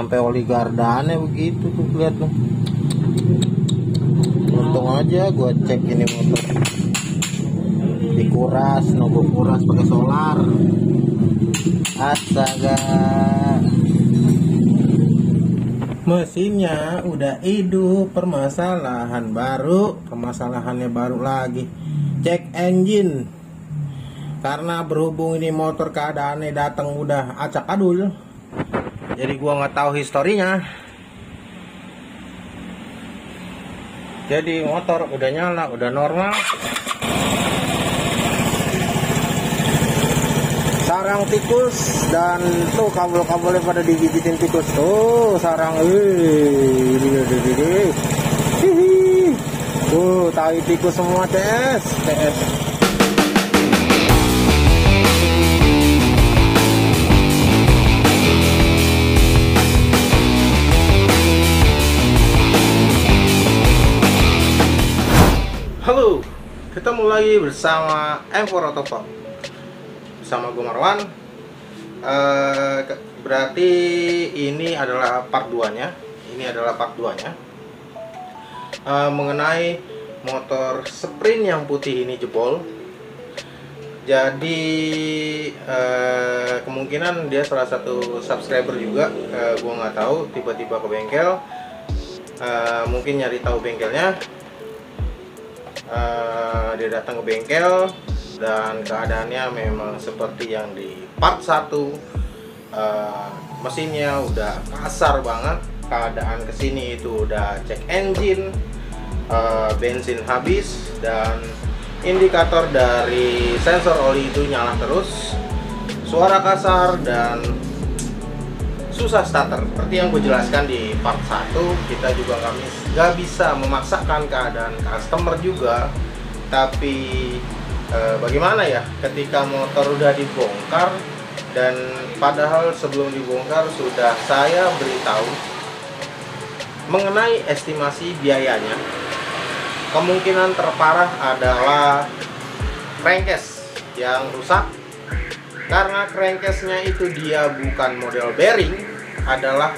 sampai oli gardannya begitu tuh, lihat tuh. Untung aja gua cek ini motor dikuras, nunggu kuras pakai solar. Astaga, mesinnya udah hidup, permasalahannya baru lagi. Cek engine, karena berhubung ini motor keadaannya datang udah acak adul, jadi gua nggak tahu historinya. Jadi motor udah nyala, udah normal. Sarang tikus dan tuh kabel-kabelnya pada digigitin tikus. Tuh sarang, tuh tai tikus semua. TS. Halo, ketemu lagi bersama M4 Autovlog. Bersama gue Marwan. Berarti ini adalah part 2-nya. Mengenai motor sprint yang putih ini jebol. Jadi kemungkinan dia salah satu subscriber juga. Gue nggak tahu, tiba-tiba ke bengkel. Mungkin nyari tahu bengkelnya. Dia datang ke bengkel dan keadaannya memang seperti yang di part 1. Mesinnya udah kasar banget. Keadaan kesini itu udah cek engine, bensin habis, dan indikator dari sensor oli itu nyala terus, suara kasar dan susah starter. Seperti yang gue jelaskan di part 1, kita juga nggak bisa memaksakan keadaan customer juga. Tapi bagaimana ya ketika motor udah dibongkar, dan padahal sebelum dibongkar sudah saya beritahu mengenai estimasi biayanya. Kemungkinan terparah adalah crankcase yang rusak, karena crankcase-nya itu dia bukan model bearing, adalah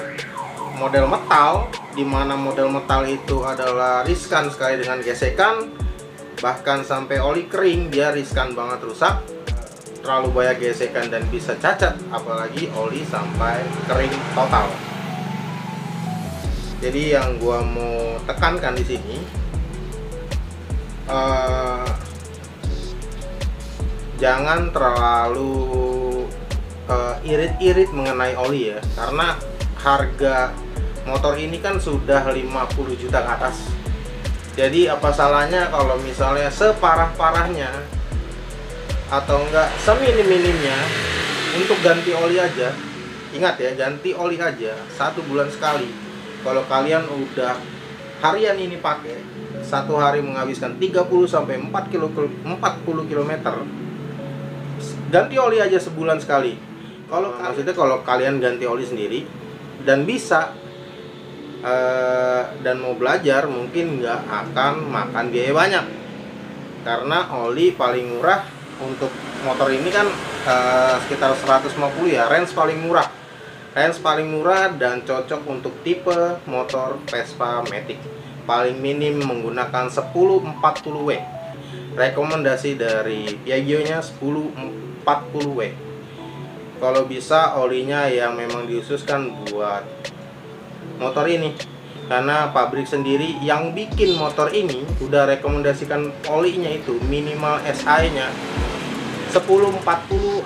model metal, dimana model metal itu adalah riskan sekali dengan gesekan. Bahkan sampai oli kering dia riskan banget rusak, terlalu banyak gesekan dan bisa cacat, apalagi oli sampai kering total. Jadi yang gua mau tekankan di sini, jangan terlalu irit-irit mengenai oli ya, karena harga motor ini kan sudah 50 juta ke atas. Jadi apa salahnya kalau misalnya separah-parahnya atau enggak seminim-minimnya untuk ganti oli aja. Ingat ya, ganti oli aja 1 bulan sekali. Kalau kalian udah harian ini pakai, satu hari menghabiskan 30 sampai 40 km, ganti oli aja sebulan sekali. Maksudnya kalau kalian ganti oli sendiri dan bisa dan mau belajar, mungkin nggak akan makan biaya banyak, karena oli paling murah untuk motor ini kan sekitar 150 ya, range paling murah dan cocok untuk tipe motor Vespa Matic. Paling minim menggunakan 1040W. Rekomendasi dari Piaggio-nya 1040W. Kalau bisa olinya yang memang diususkan buat motor ini, karena pabrik sendiri yang bikin motor ini udah rekomendasikan olinya itu minimal SI-nya 1040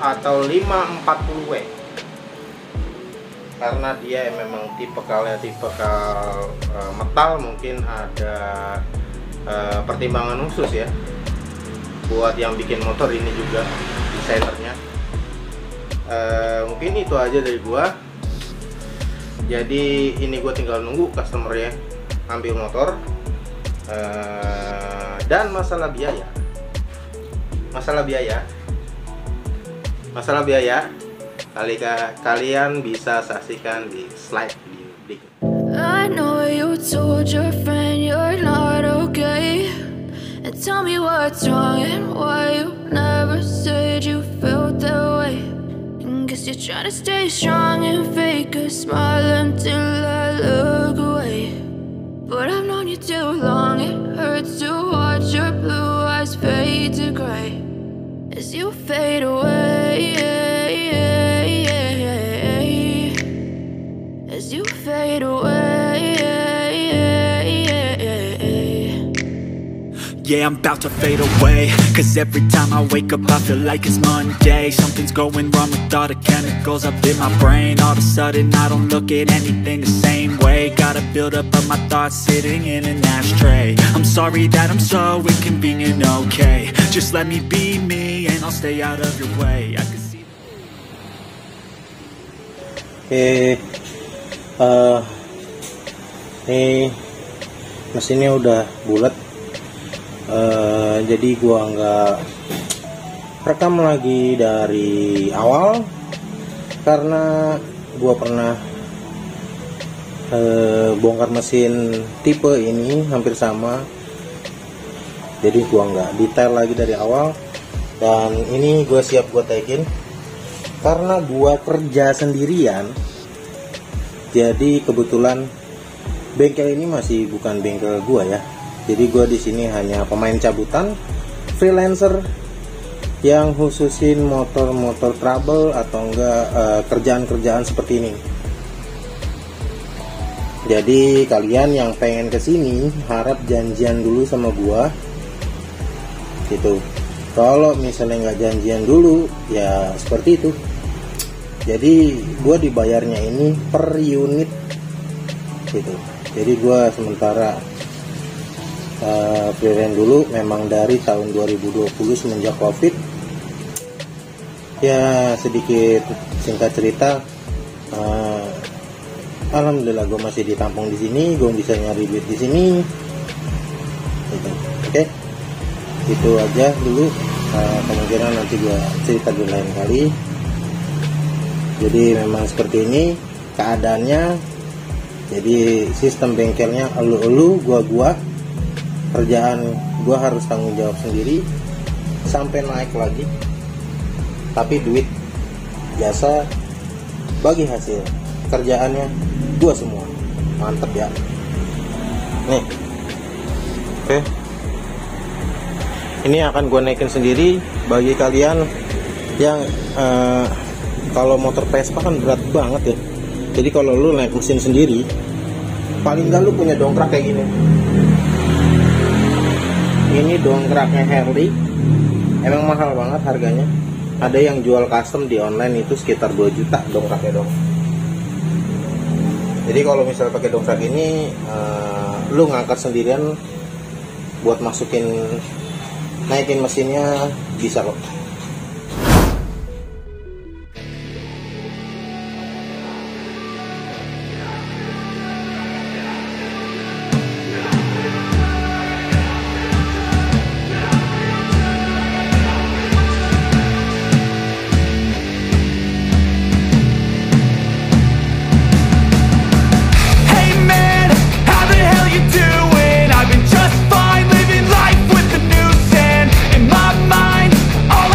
atau 540W, karena dia memang tipe metal. Mungkin ada pertimbangan khusus ya buat yang bikin motor ini juga, desainernya. Mungkin itu aja dari gua. Jadi ini gue tinggal nunggu customer ya ambil motor. Dan masalah biaya kalian bisa saksikan di slide video berikut. I know you told your friend you're not okay, and tell me what's wrong and why you never said you felt that way. And guess Guess you're trying to stay strong and fake a smile until I look away. But I've known you too long, it hurts to watch your blue eyes fade to gray as you fade away, as you fade away. Yeah, I'm about to fade away, cause every time I wake up I feel like it's Monday. Something's going wrong with all the chemicals up in my brain. All of a sudden I don't look at anything the same way. Got a build up of my thoughts sitting in an ashtray. I'm sorry that I'm so inconvenient, okay. Just let me be me and I'll stay out of your way. I can see. Ini mesinnya udah bulat. Jadi gua nggak rekam lagi dari awal karena gua pernah bongkar mesin tipe ini hampir sama, jadi gua nggak detail lagi dari awal. Dan ini gua siap gua tagin karena gua kerja sendirian, jadi kebetulan bengkel ini masih bukan bengkel gua ya. Jadi gue di sini hanya pemain cabutan, freelancer yang khususin motor-motor trouble atau enggak kerjaan-kerjaan seperti ini. Jadi kalian yang pengen kesini harap janjian dulu sama gue, gitu. Kalau misalnya nggak janjian dulu, ya seperti itu. Jadi gue dibayarnya ini per unit, gitu. Jadi gue sementara freelance dulu, memang dari tahun 2020 semenjak COVID. Ya sedikit singkat cerita, alhamdulillah gue masih ditampung di sini, gue bisa nyari duit di sini. Gitu. Oke, itu aja dulu. Kemungkinan nanti gue cerita di lain kali. Jadi memang seperti ini keadaannya. Jadi sistem bengkelnya elu-elu, gua kerjaan gue harus tanggung jawab sendiri sampai naik lagi, tapi duit jasa bagi hasil kerjaannya gue semua. Mantep ya nih. Oke, ini akan gue naikin sendiri bagi kalian yang kalau motor Vespa kan berat banget ya. Jadi kalau lu naik mesin sendiri, paling nggak lu punya dongkrak kayak gini. Ini dongkraknya Harley, emang mahal banget harganya. Ada yang jual custom di online itu sekitar 2 juta dongkraknya dong. Jadi kalau misalnya pakai dongkrak ini, lu ngangkat sendirian buat naikin mesinnya bisa kok. I've been just fine living life with the noose, and in my mind all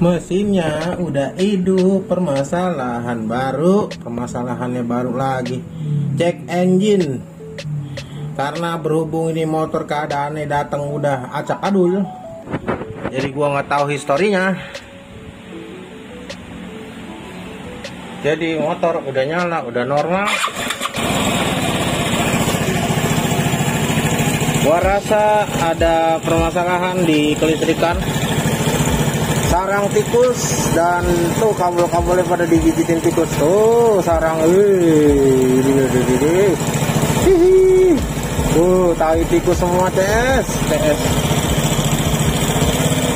Mesinnya udah hidup, permasalahannya baru lagi. Cek engine. Karena berhubung ini motor keadaannya datang udah acak adul, jadi gua nggak tahu historinya. Jadi motor udah nyala, udah normal. Gua rasa ada permasalahan di kelistrikan, sarang tikus, dan tuh kabel-kabelnya pada digigitin tikus. Tuh sarang, tai tikus semua CS.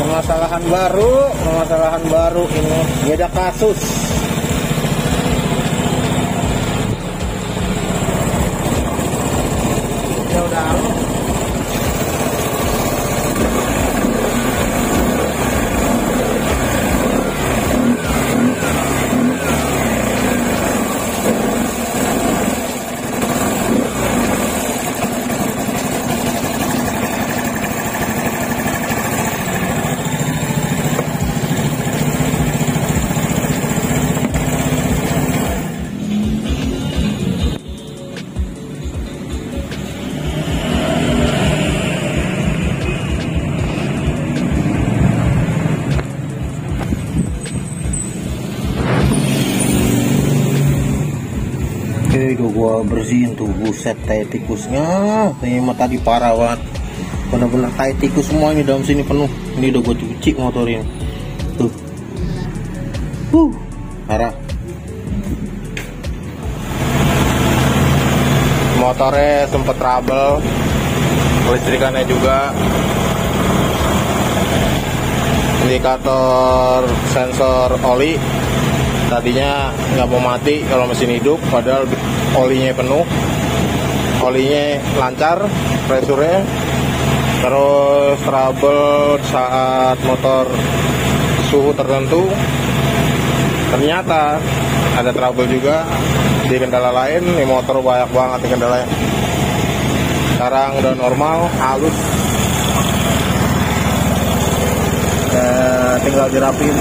Permasalahan baru ini, beda kasus. Ya udah. Udah gua bersihin tuh, buset tai tikusnya. Ini mah tadi parah banget, bener-bener tai tikus semuanya dalam sini penuh. Ini udah gua cuci motornya tuh, parah. Motornya sempet trouble, listrikannya juga, indikator sensor oli tadinya nggak mau mati kalau mesin hidup, padahal olinya penuh, olinya lancar, pressure-nya. Terus trouble saat motor suhu tertentu, ternyata ada trouble juga di kendala lain. Ini motor banyak banget di kendalanya. Sekarang udah normal, halus, tinggal dirapiin.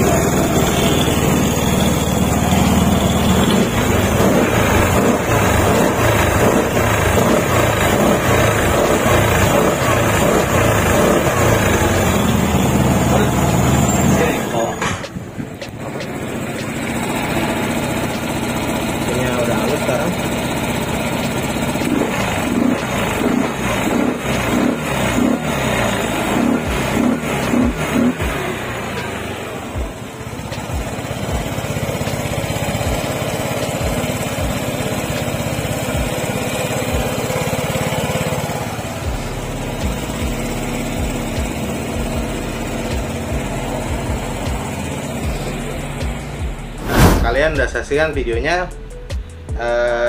Kalian udah saksikan videonya.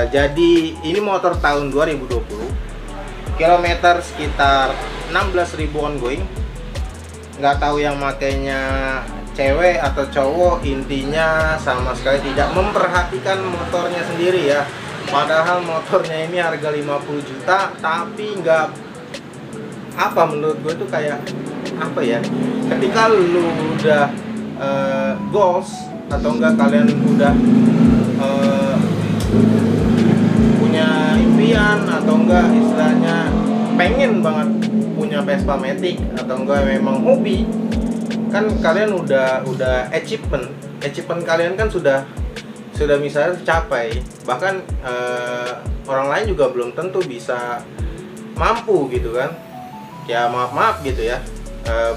Jadi ini motor tahun 2020, kilometer sekitar 16.000 ongoing. Nggak tahu yang makainya cewek atau cowok, intinya sama sekali tidak memperhatikan motornya sendiri ya. Padahal motornya ini harga 50 juta, tapi nggak, apa, menurut gue tuh kayak apa ya, ketika lu udah goals atau enggak kalian udah punya impian atau enggak istilahnya pengen banget punya Vespa Matic atau enggak memang hobi, kan kalian udah achievement kalian kan sudah misalnya tercapai, bahkan orang lain juga belum tentu bisa mampu gitu kan. Ya maaf gitu ya,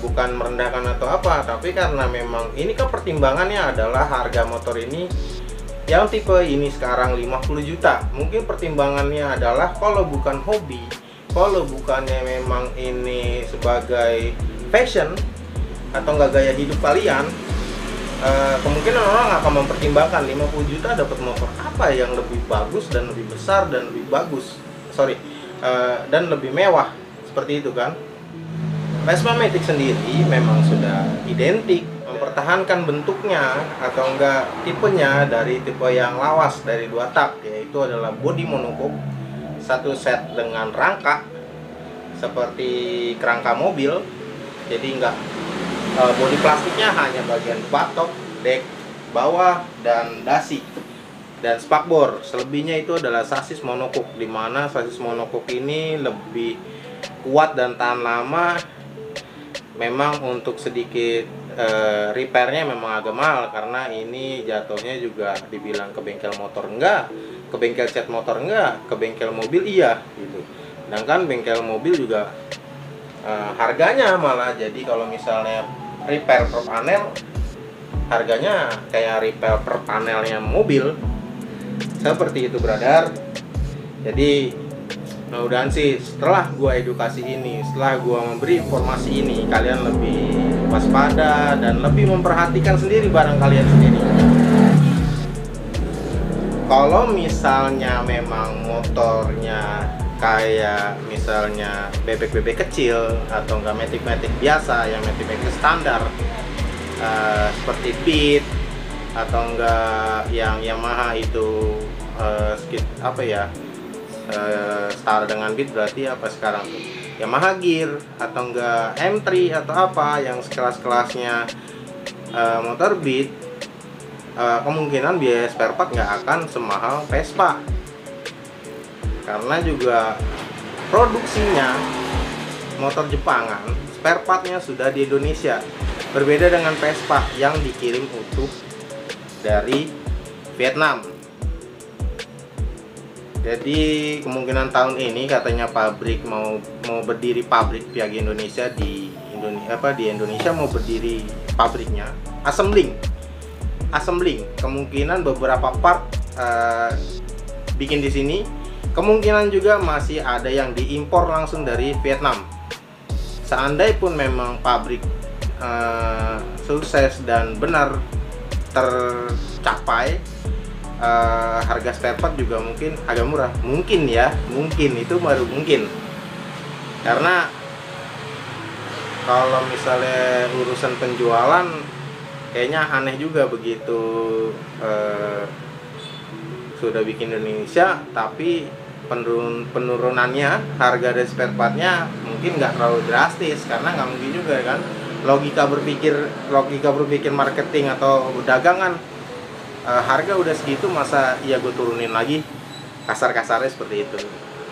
bukan merendahkan atau apa, tapi karena memang ini kan pertimbangannya adalah harga motor ini yang tipe ini sekarang 50 juta. Mungkin pertimbangannya adalah kalau bukan hobi, kalau bukannya memang ini sebagai passion atau enggak gaya hidup kalian, kemungkinan orang akan mempertimbangkan 50 juta dapat motor apa yang lebih bagus dan lebih besar dan lebih bagus, dan lebih mewah, seperti itu kan. Vespa Matic sendiri memang sudah identik mempertahankan bentuknya atau enggak tipenya dari tipe yang lawas dari 2 tak, yaitu adalah bodi monocoque, satu set dengan rangka seperti kerangka mobil, jadi enggak bodi plastiknya hanya bagian batok, dek bawah, dan dasi dan spakbor. Selebihnya itu adalah sasis monocoque, di mana sasis monocoque ini lebih kuat dan tahan lama. Memang untuk sedikit repairnya memang agak mahal, karena ini jatuhnya juga dibilang ke bengkel motor enggak, ke bengkel cat motor enggak, ke bengkel mobil iya gitu. Sedangkan bengkel mobil juga harganya malah, jadi kalau misalnya repair per panel harganya kayak repair per panelnya mobil. Seperti itu, brother. Jadi mudah-mudahan sih setelah gua edukasi ini, setelah gua memberi informasi ini, kalian lebih waspada dan lebih memperhatikan sendiri barang kalian sendiri. Kalau misalnya memang motornya kayak misalnya bebek-bebek kecil atau enggak matic-matic biasa, yang matic-matic standar seperti Beat atau enggak yang Yamaha itu setara dengan Beat, berarti apa sekarang tuh Yamaha Gear atau enggak M3 atau apa yang sekelas-kelasnya motor Beat, kemungkinan biaya spare part nggak akan semahal Vespa, karena juga produksinya motor Jepangan, spare partnya sudah di Indonesia, berbeda dengan Vespa yang dikirim utuh dari Vietnam. Jadi kemungkinan tahun ini katanya pabrik mau berdiri pabrik Piaggio Indonesia di Indonesia mau berdiri pabriknya assembling. Kemungkinan beberapa part bikin di sini, kemungkinan juga masih ada yang diimpor langsung dari Vietnam. Seandainya pun memang pabrik sukses dan benar tercapai, harga spare part juga mungkin agak murah, mungkin itu baru mungkin, karena kalau misalnya urusan penjualan kayaknya aneh juga begitu sudah bikin Indonesia tapi penurunannya harga dari spare partnya mungkin nggak terlalu drastis, karena nggak mungkin juga kan, logika berpikir marketing atau dagangan, harga udah segitu masa ya gue turunin lagi, kasar-kasarnya seperti itu.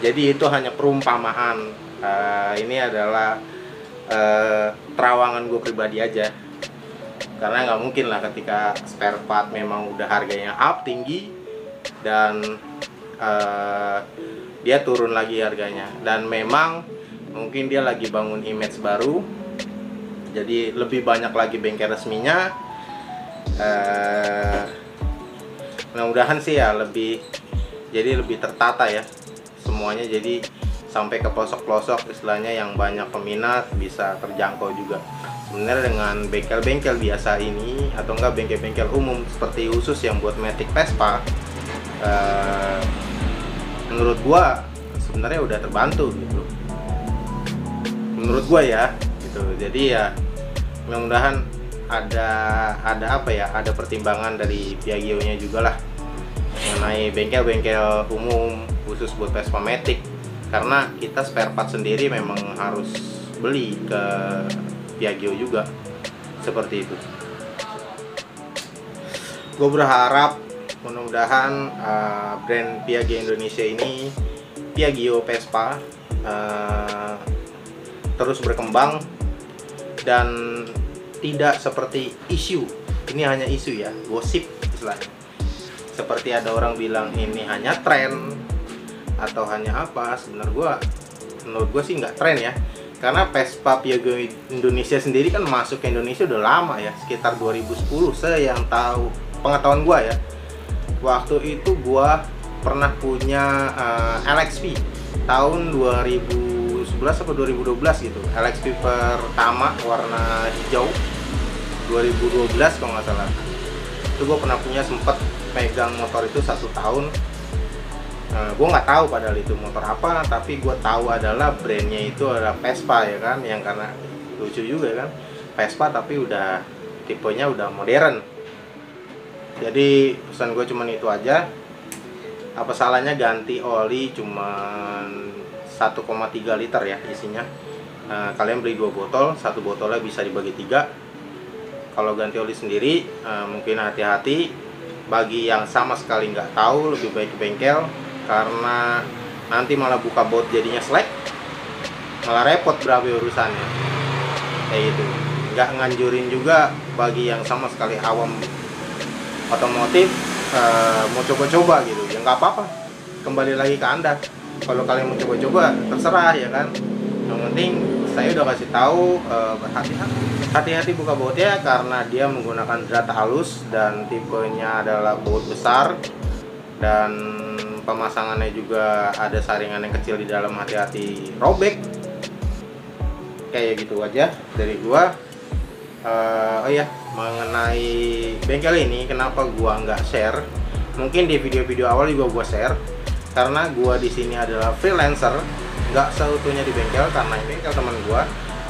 Jadi itu hanya perumpamaan, ini adalah terawangan gue pribadi aja, karena nggak mungkin lah ketika spare part memang udah harganya up tinggi dan dia turun lagi harganya, dan memang mungkin dia lagi bangun image baru, jadi lebih banyak lagi bengkel resminya. Mudah-mudahan sih ya lebih tertata ya semuanya, jadi sampai ke pelosok-pelosok istilahnya yang banyak peminat bisa terjangkau juga. Sebenarnya dengan bengkel-bengkel biasa ini atau enggak bengkel-bengkel umum seperti khusus yang buat matic Vespa, menurut gua sebenarnya udah terbantu gitu, menurut gua ya gitu. Jadi ya mudah-mudahan ada pertimbangan dari Piaggio-nya juga lah mengenai bengkel-bengkel umum khusus buat Vespa matic, karena kita spare part sendiri memang harus beli ke Piaggio juga, seperti itu. Gue berharap mudah-mudahan brand Piaggio Indonesia ini, Piaggio Vespa, terus berkembang dan tidak seperti isu. Ini hanya isu ya, gosip istilahnya. Seperti ada orang bilang ini hanya tren atau hanya apa. Menurut gue sih nggak tren ya, karena Vespa Piaggio Indonesia sendiri kan masuk ke Indonesia udah lama ya, sekitar 2010 yang tahu pengetahuan gue ya. Waktu itu gue pernah punya LXP tahun 2011 atau 2012 gitu, LXP pertama warna hijau 2012 kalau nggak salah. Itu gue pernah punya, sempet pegang motor itu 1 tahun. Gue nggak tahu padahal itu motor apa, tapi gue tahu adalah brandnya itu adalah Vespa ya kan, yang karena lucu juga kan, Vespa tapi udah tipenya udah modern. Jadi pesan gue cuman itu aja. Apa salahnya ganti oli cuman 1,3 liter ya isinya. Kalian beli 2 botol, 1 botolnya bisa dibagi 3, kalau ganti oli sendiri mungkin hati-hati. Bagi yang sama sekali nggak tahu, lebih baik ke bengkel, karena nanti malah buka baut jadinya slack, malah repot berapa urusannya kayak gitu. Nggak nganjurin juga bagi yang sama sekali awam otomotif mau coba-coba gitu ya, nggak apa-apa, kembali lagi ke Anda. Kalau kalian mau coba-coba terserah ya kan, yang penting saya udah kasih tahu hati-hati buka bautnya, karena dia menggunakan zat halus dan tipenya adalah baut besar, dan pemasangannya juga ada saringan yang kecil di dalam, hati-hati robek. Kayak gitu aja dari gua. Oh iya, mengenai bengkel ini kenapa gua nggak share, mungkin di video-video awal juga gua share, karena gua di sini adalah freelancer, nggak seutuhnya di bengkel, karena bengkel teman gua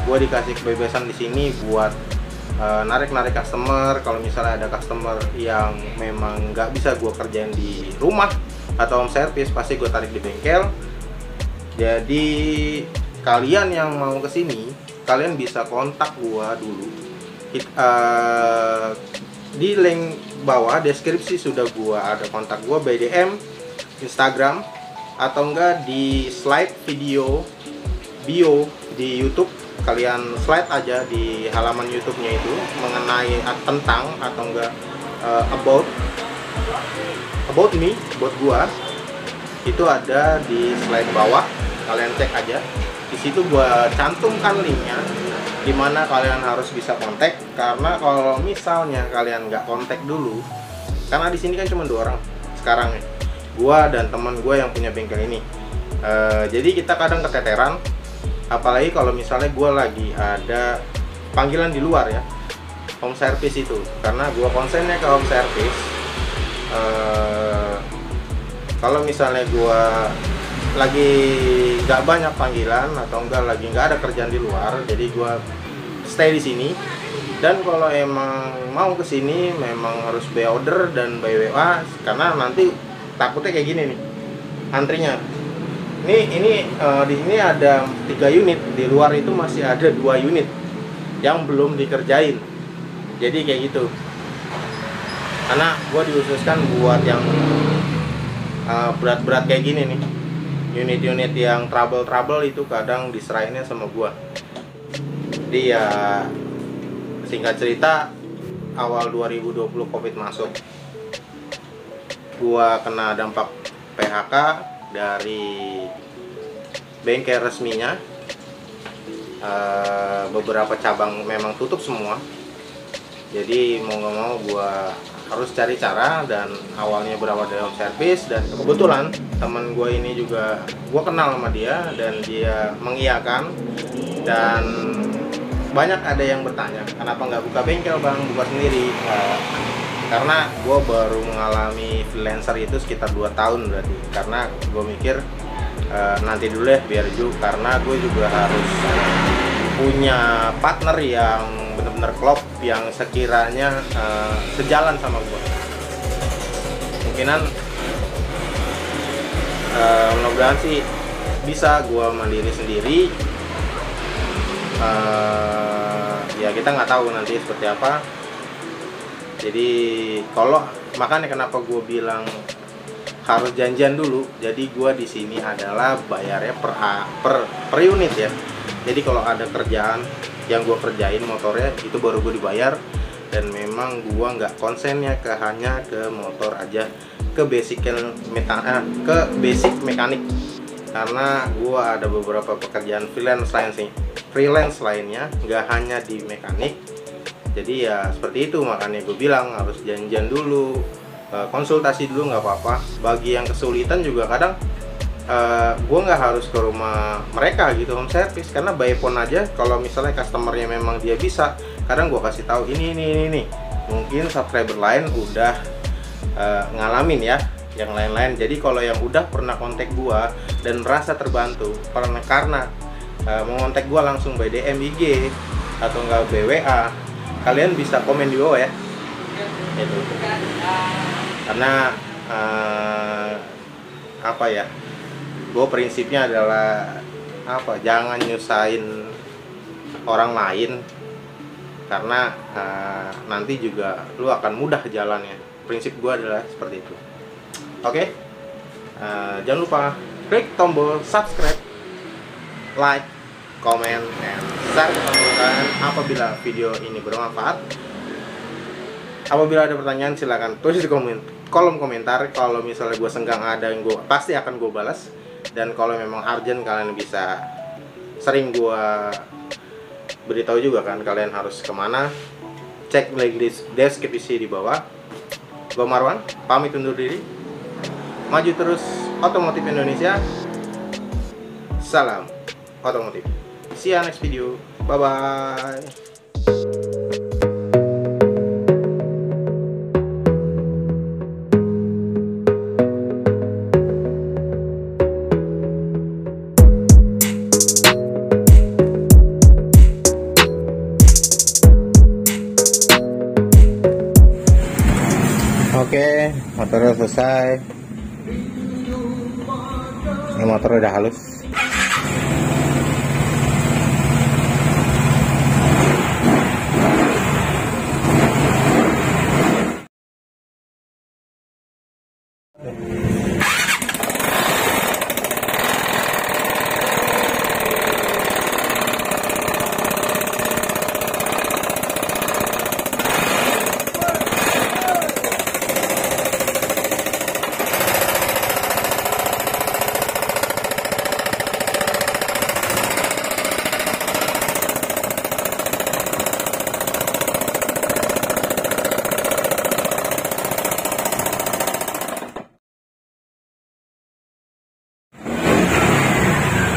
dikasih kebebasan di sini buat narik-narik customer. Kalau misalnya ada customer yang memang nggak bisa gua kerjain di rumah atau home service, pasti gua tarik di bengkel. Jadi kalian yang mau kesini, kalian bisa kontak gua dulu. Di link bawah deskripsi sudah gua ada kontak gua by DM, Instagram, atau enggak di slide video bio di YouTube. Kalian slide aja di halaman YouTube-nya itu mengenai tentang atau enggak about me, about gua, itu ada di slide bawah. Kalian cek aja, di situ gua cantumkan linknya, dimana kalian harus bisa kontak. Karena kalau misalnya kalian nggak kontak dulu, karena di sini kan cuma 2 orang sekarang nih, gua dan teman gua yang punya bengkel ini. Jadi kita kadang keteteran, apalagi kalau misalnya gua lagi ada panggilan di luar ya, home service itu, karena gua konsennya ke home service. Kalau misalnya gua lagi nggak banyak panggilan atau enggak lagi nggak ada kerjaan di luar, jadi gua stay di sini. Dan kalau emang mau kesini memang harus by order dan by WA, karena nanti takutnya kayak gini nih antrinya. Ini di sini ada 3 unit, di luar itu masih ada 2 unit yang belum dikerjain. Jadi kayak gitu. Karena gua dikhususkan buat yang berat-berat kayak gini nih. Unit-unit yang trouble itu kadang diserahinnya sama gua. Jadi ya singkat cerita, awal 2020 Covid masuk, gua kena dampak PHK dari bengkel resminya. Beberapa cabang memang tutup semua. Jadi mau nggak mau gua harus cari cara, dan awalnya berawal dari home service. Dan kebetulan teman gue ini juga gue kenal sama dia, dan dia mengiyakan. Dan banyak ada yang bertanya, kenapa nggak buka bengkel bang, buka sendiri. Karena gue baru mengalami freelancer itu sekitar 2 tahun berarti. Karena gue mikir nanti dulu ya biar juga, karena gue juga harus punya partner yang benar-benar klop, yang sekiranya sejalan sama gue. Mungkinan mudah-mudahan sih bisa gue mandiri sendiri. Ya kita nggak tahu nanti seperti apa. Jadi kalau makanya kenapa gue bilang harus janjian dulu. Jadi gue di sini adalah bayarnya per unit ya. Jadi kalau ada kerjaan yang gue kerjain motornya, itu baru gue dibayar. Dan memang gue nggak konsennya hanya ke motor aja, ke basic mekanik. Karena gue ada beberapa pekerjaan freelance lainnya, nggak hanya di mekanik. Jadi ya seperti itu, makanya gue bilang harus janjian dulu, konsultasi dulu, nggak apa-apa. Bagi yang kesulitan juga kadang gue nggak harus ke rumah mereka gitu, home service, karena by phone aja. Kalau misalnya customernya memang dia bisa, kadang gue kasih tahu ini. Mungkin subscriber lain udah ngalamin ya yang lain-lain. Jadi kalau yang udah pernah kontak gue dan merasa terbantu karena mau kontak gue langsung by DM IG atau enggak by WA, kalian bisa komen di bawah ya. Itu karena apa ya, gue prinsipnya adalah jangan nyusahin orang lain karena nanti juga lu akan mudah jalannya. Prinsip gua adalah seperti itu. Oke, jangan lupa klik tombol subscribe, like, comment, and share ke teman-teman apabila video ini bermanfaat. Apabila ada pertanyaan silahkan tulis di kolom komentar. Kalau misalnya gue senggang ada yang gue pasti akan gue balas. Dan kalau memang urgent kalian bisa sering gue beritahu juga kan kalian harus kemana. Cek playlist deskripsi di bawah. Gue Marwan, pamit undur diri. Maju terus otomotif Indonesia. Salam otomotif. See you next video. Bye bye. Oke, motornya selesai. Ini motor udah halus.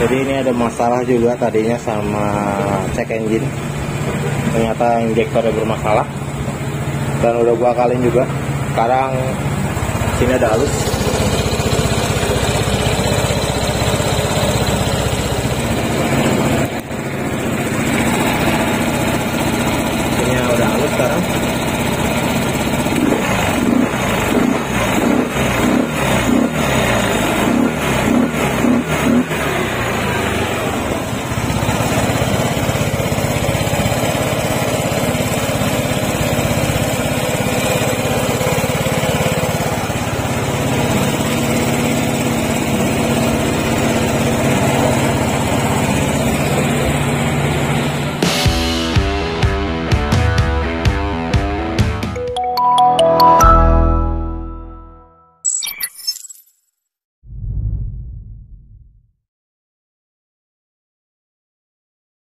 Jadi ini ada masalah juga tadinya sama check engine, ternyata injektornya bermasalah dan udah gua akalin juga. Sekarang sini ada halus.